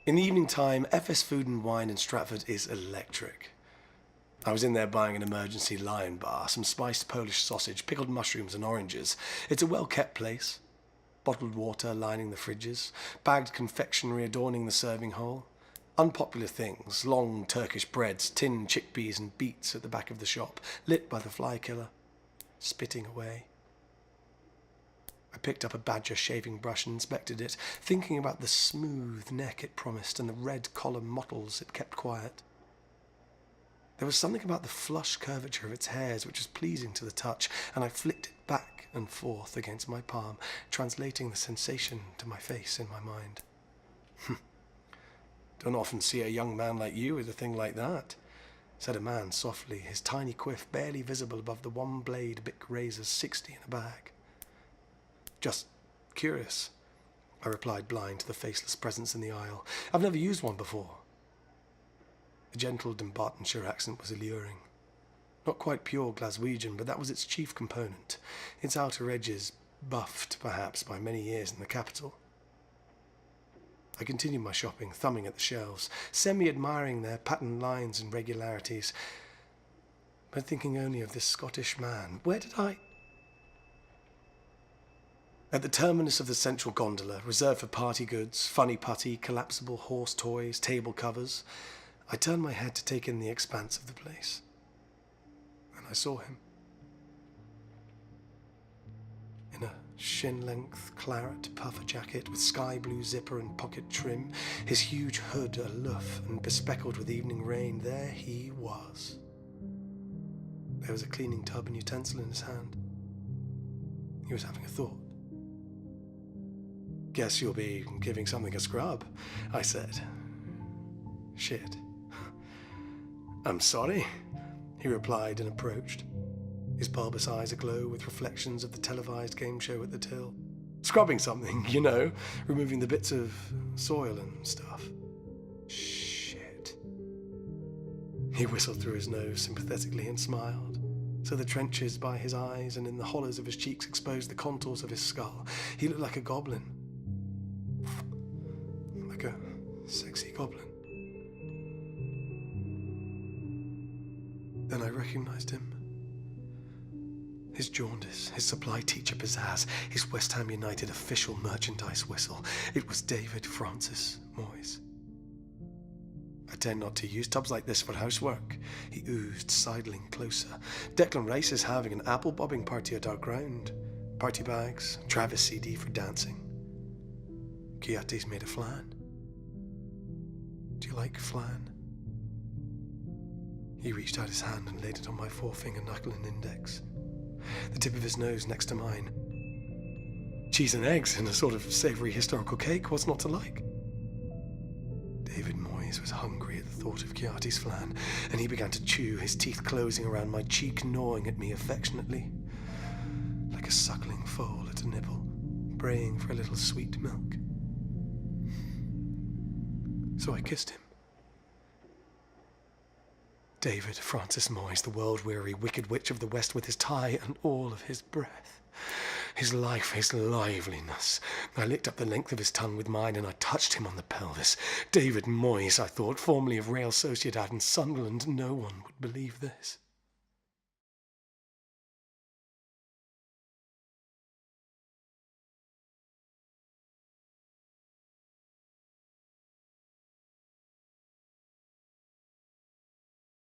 In the evening time, FS Food and Wine in Stratford is electric. I was in there buying an emergency lion bar, some spiced Polish sausage, pickled mushrooms and oranges. It's a well-kept place. Bottled water lining the fridges, bagged confectionery adorning the serving hole. Unpopular things, long Turkish breads, tin chickpeas and beets at the back of the shop, lit by the fly killer, spitting away. I picked up a badger shaving brush and inspected it, thinking about the smooth neck it promised and the red collar mottles it kept quiet. There was something about the flush curvature of its hairs which was pleasing to the touch, and I flicked it back and forth against my palm, translating the sensation to my face in my mind. Don't often see a young man like you with a thing like that, said a man softly, his tiny quiff barely visible above the one-blade Bic razor's 60 in a bag. Just curious, I replied, blind to the faceless presence in the aisle. I've never used one before. The gentle Dumbartonshire accent was alluring. Not quite pure Glaswegian, but that was its chief component, its outer edges buffed, perhaps, by many years in the capital. I continued my shopping, thumbing at the shelves, semi-admiring their patterned lines and regularities, but thinking only of this Scottish man. Where did I... At the terminus of the central gondola, reserved for party goods, funny putty, collapsible horse toys, table covers, I turned my head to take in the expanse of the place. And I saw him. In a shin-length claret puffer jacket with sky-blue zipper and pocket trim, his huge hood aloof and bespeckled with evening rain, there he was. There was a cleaning tub and utensil in his hand. He was having a thought. Guess you'll be giving something a scrub, I said. Shit. I'm sorry, he replied and approached, his bulbous eyes aglow with reflections of the televised game show at the till. Scrubbing something, you know, removing the bits of soil and stuff. Shit. He whistled through his nose sympathetically and smiled, so the trenches by his eyes and in the hollows of his cheeks exposed the contours of his skull. He looked like a goblin. Like a sexy goblin. Then I recognized him. His jaundice, his supply teacher pizzazz, his West Ham United official merchandise whistle. It was David Francis Moyes. I tend not to use tubs like this for housework, he oozed, sidling closer. Declan Rice is having an apple bobbing party at our ground. Party bags, Travis CD for dancing. Kouyaté's made of flan. Do you like flan? He reached out his hand and laid it on my forefinger, knuckle and index. The tip of his nose next to mine. Cheese and eggs and a sort of savoury historical cake, what's not to like? David Moyes was hungry at the thought of Kouyaté's flan, and he began to chew, his teeth closing around my cheek, gnawing at me affectionately, like a suckling foal at a nibble, braying for a little sweet milk. So I kissed him. David Francis Moyes, the world-weary wicked witch of the West, with his tie and all of his breath. His life, his liveliness. I licked up the length of his tongue with mine and I touched him on the pelvis. David Moyes, I thought, formerly of Real Sociedad and Sunderland. No one would believe this.